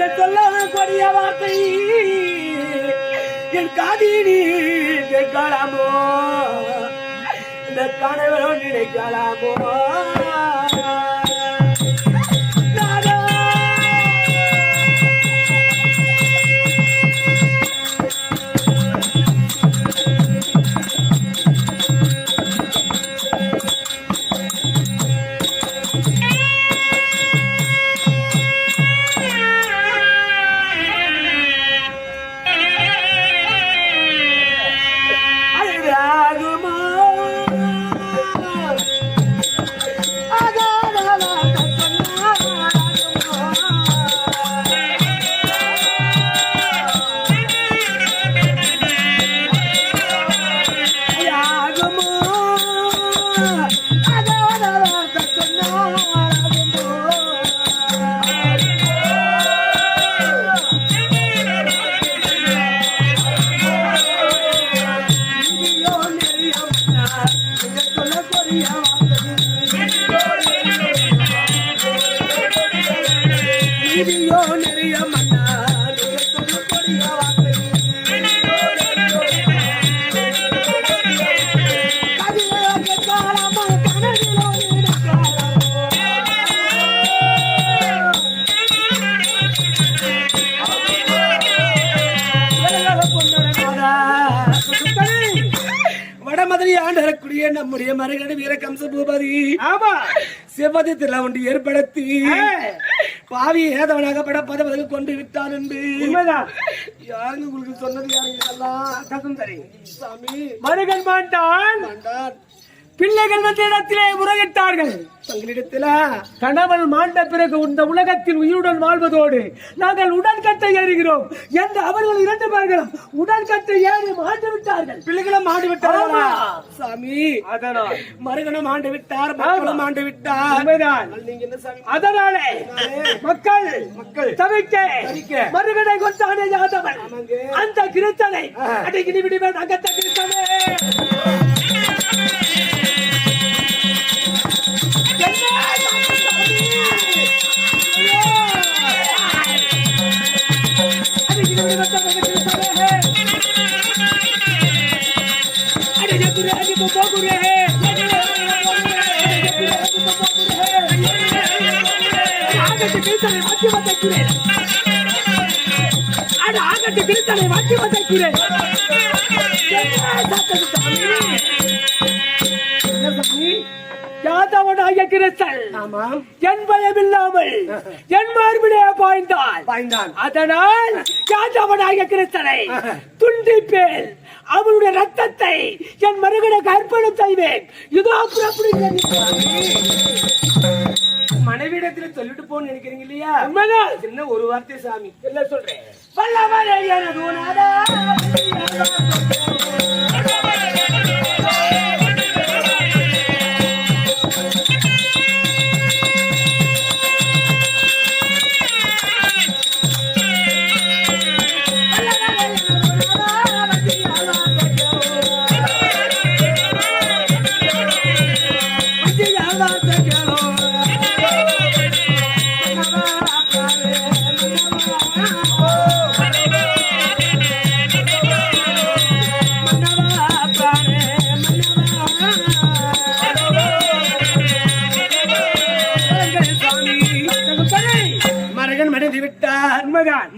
நீங்கள் சொல்ல கொடிய வார்த்தை என் காதினி கேட்கலாமோ, இந்த கனவு நினைக்கலாமோ? நம்முடைய மரகண வீர கம்ச பூபதி சிவதி திருவண்டி ஏற்படுத்தி பாவி ஏதவனாக படப்பதற்கு கொண்டு விட்டான் என்று யாருங்க உங்களுக்கு சொன்னது? யாருங்க சாமி? மருகன் மாண்டான் பிள்ளைகள் வந்து இடத்திலே முறையிட்டார்கள். தங்களிடத்தில கணவன் மாண்ட பிறகு இந்த உலகத்தில் உயிருடன் வாழ்வதோடு நாங்கள் உடன்கட்டை ஏறுகிறோம் என்று அவர்கள் 2 பேர்களும் உடன்கட்டை ஏறி மாண்டு விட்டார்கள். பிள்ளைகளும் மாண்டு விட்டார்களா சாமி? அதனால் மருகனும் மாண்டு விட்டார், மக்களும் மாண்டு விட்டார். நீங்க என்ன சாமி? அதனாலே மக்கள் தவிக்க மருகனை கொண்டானே யாதவன் அந்த கிருத்தனை அடிக்கடி விடுவேன். அங்கத்த கிருத்தனை என் பயமில்லாமல் என் மார்பிலே பாய்ந்தான். அதனால் யாதவனாகிய கிருஷ்ணனை துண்டிப்பேன். அவனுடைய ரத்தத்தை என் மருகனுக்கு அர்ப்பணம் செய்வேன். இதோ மனைவிடத்தில் சொல்லிட்டு போன்னு நினைக்கிறீங்க இல்லையா? என்ன ஒரு வார்த்தை சாமி என்ன சொல்றேன்?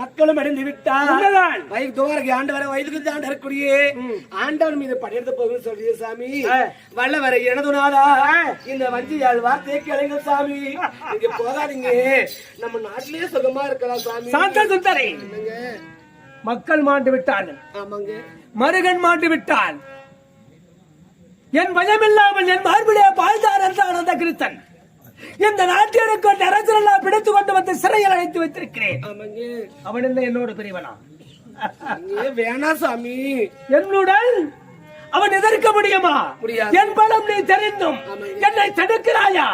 மக்களும் அடைந்து விட்டார். வயதுக்கு ஆண்டக்கூடிய ஆண்டவன் மீது படையெடுத்து போகுன்னு சொல்லிய சாமி. வல்லவரை எனதுனாதா இந்த வஞ்சியால் வார்த்தையை கேளுங்க சாமி. இங்க போகாதீங்க, நம்ம நாட்டிலேயே சுகமா இருக்கலாம் சாமி. மக்கள் மாண்டு விட்டார்கள். ஆமாங்க, மருகன் மாண்டு விட்டான். என் பயமில்லாமல் என் மார்பிலே பாய்ந்தார் என்றான் அந்த கிருத்தன். இந்த நாட்டிற்கு அரசெல்லாம் பிடித்துக் கொண்டு வந்து சிறையில் அடைத்து வைத்திருக்கிறேன். அவன் என்ன என்னோட பிரிவனா? வேணா சாமி, என்னுடன் அவன் எதிர்க்க முடியுமா? என் பலம் நீ தெரிந்தும் என்னை தடுக்கிறாயா?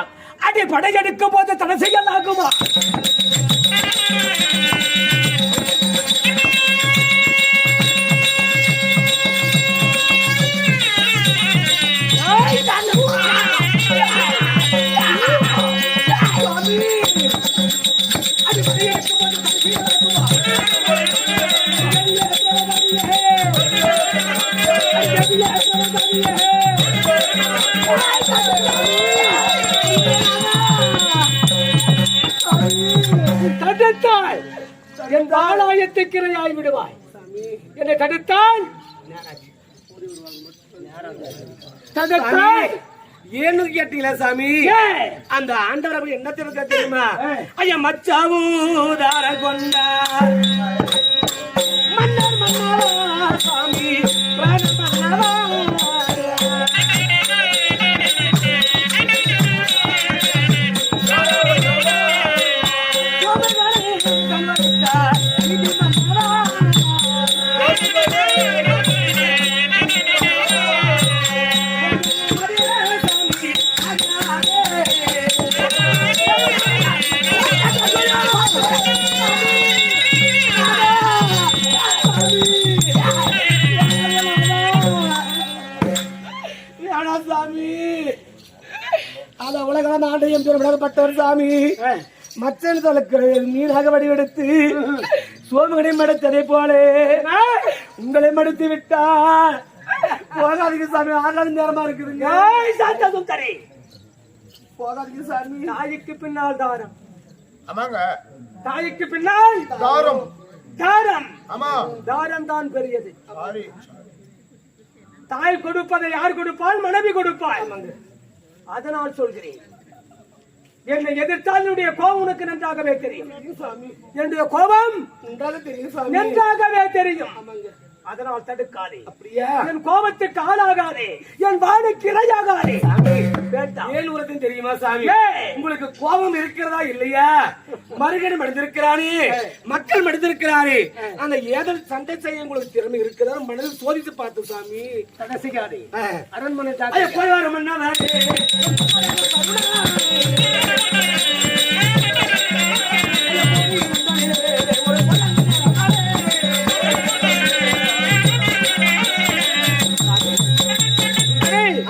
அடி படையெடுக்கும் போது தடை செய்யலாகுமா? என் ஆலயத்துக்கு இரையாய் விடுவாய். என்னை தடுத்தால் ஏன்னு கேட்டீங்களா சாமி? அந்த ஆண்டவர் என்ன தெரியுமா? ஐயா மச்சாவூதார கொண்டா மன்னர் மன்னவா சாமி மன்னவா விளக்கப்பட்டவர் சாமி. மச்சன் தலக்கு மீனாக வடிவெடுத்து சோமகனை மடைத்ததை போல உங்களை மடுத்து விட்டார். போகாதீங்க சாமி, ஆறாவது நேரமா இருக்குதுங்க. போகாதீங்க சாமி. தாய்க்கு பின்னால் தாரம். ஆமாங்க. தாய்க்கு பின்னால் தாரம். தாரம். ஆமா. தாரம் தான் பெரியது. தாய் கொடுப்பதை யார் கொடுப்பால்? மனைவி கொடுப்பாள். அதனால் சொல்கிறேன், என்னை எதிர்த்தால் என்னுடைய கோபம் உனக்கு நன்றாகவே தெரியும். என்னுடைய கோபம் நன்றாகவே தெரியும். அதனால் தடுக்காதே. அப்படியே என் கோபத்துக்கு ஆளாகாதே, என் வாழைக்கு இரையாகாதே. ஏன் உனக்கு தெரியுமா சாமி? உங்களுக்கு கோபம் இருக்கிறதா இல்லையா? மருகனை மடிந்திருக்கிறானே, மக்கள் மடிந்திருக்கிறாரே, அந்த ஏதல் சண்டை செய்ய உங்களுக்கு திறமை இருக்கிறதா? மனதில் சோதித்து பார்த்து சாமி. கடைசிக்காதே அரண்மனை போய் வர மன்னா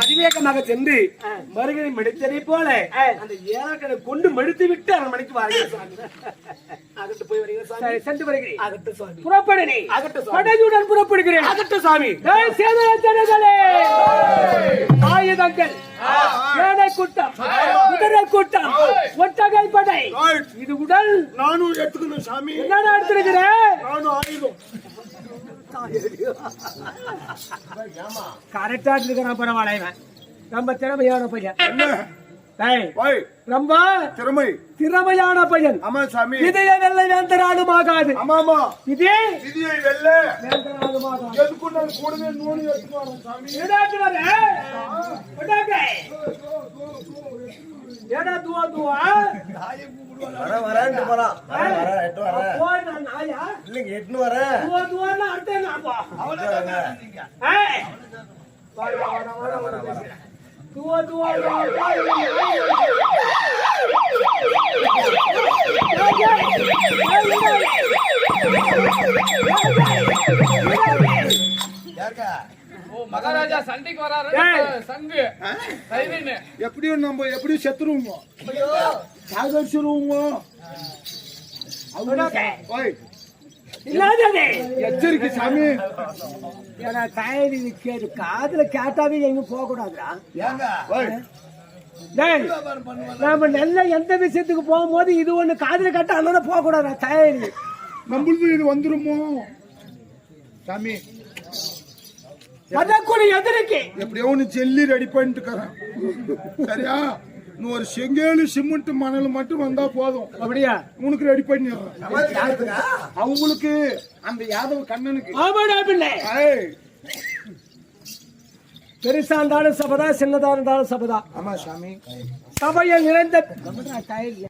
அதிவேகமாக சென்று மருகனை மடித்ததை போல அந்த ஏழாக்கனை கொண்டு மடித்து விட்டு அவன் மணிக்கு வாங்க. அகட்டு போய் வரீங்க சாமி. சென்று வருகிறேன். அகட்டு சாமி. புறப்படுனே. அகட்டு சாமி. படையுடன் புறப்படுகிறேன். அகட்டு சாமி. சேதனத்தனங்களே, ஆயுதங்கள், ஏனை கூட்டம், குதிரை கூட்டம், ஒட்டகை படை, இது உடல் நானும் எடுத்துக்கணும் சாமி. என்ன எடுத்துருக்கிறேன்? நானும் ஆயுதம். கரெக்டா இருக்கிறான் பரவாயில்ல. ரொம்ப திறமையான பையன். ரொம்ப திறமையான பையன். ஆமா சாமி. இதையே வெல்ல வேந்தராலும் ஆகாது. ஆமாமா. இதே விதியை வெல்ல வேந்தராலும் ஆகாது. எதுக்குள்ள கூடவே நூனி எடுத்துவாங்க சாமி. ஏடா துவா துவா நாயை கூப்பிடுவாங்க. வரேன்னு போறான். வர எட்டு வர. போய் நான் நாயா? இல்லங்க எட்டு வர. துவா துவான்னா அர்த்தம் என்னப்பா? அவ்வளவுதாங்க. ஏய் வர துவா துவா மகாராஜா சண்டைக்கு வராரு. சங்கு எப்படியும் நம்ம எப்படியும் செத்துருவோமோ, சாகடிச்சிருவோமோ. எச்சரிக்கை சாமி. ஏன்னா தயவு கேட்டு காதுல கேட்டாவே எங்க போக கூடாதுடா. நாம நல்ல எந்த விஷயத்துக்கு போகும்போது இது ஒண்ணு காதுல கட்ட அண்ணா போக கூடாதா? தயவு நம்மளுக்கு இது வந்துருமோ சாமி? எதிர்க்கு எப்படியோ ஒண்ணு ஜெல்லி ரெடி பண்ணிட்டு சரியா? நீ ஒரு செங்கேலு சிமெண்ட் மணல் மட்டும் வந்தா போதும். அப்படியா? உனக்கு ரெடி பண்ணி அவங்களுக்கு அந்த யாதவ கண்ணனுக்கு. பெருசா இருந்தாலும் சபதா, சின்னதா இருந்தாலும் சபதா. ஆமா சாமி. சபையை நிறைந்த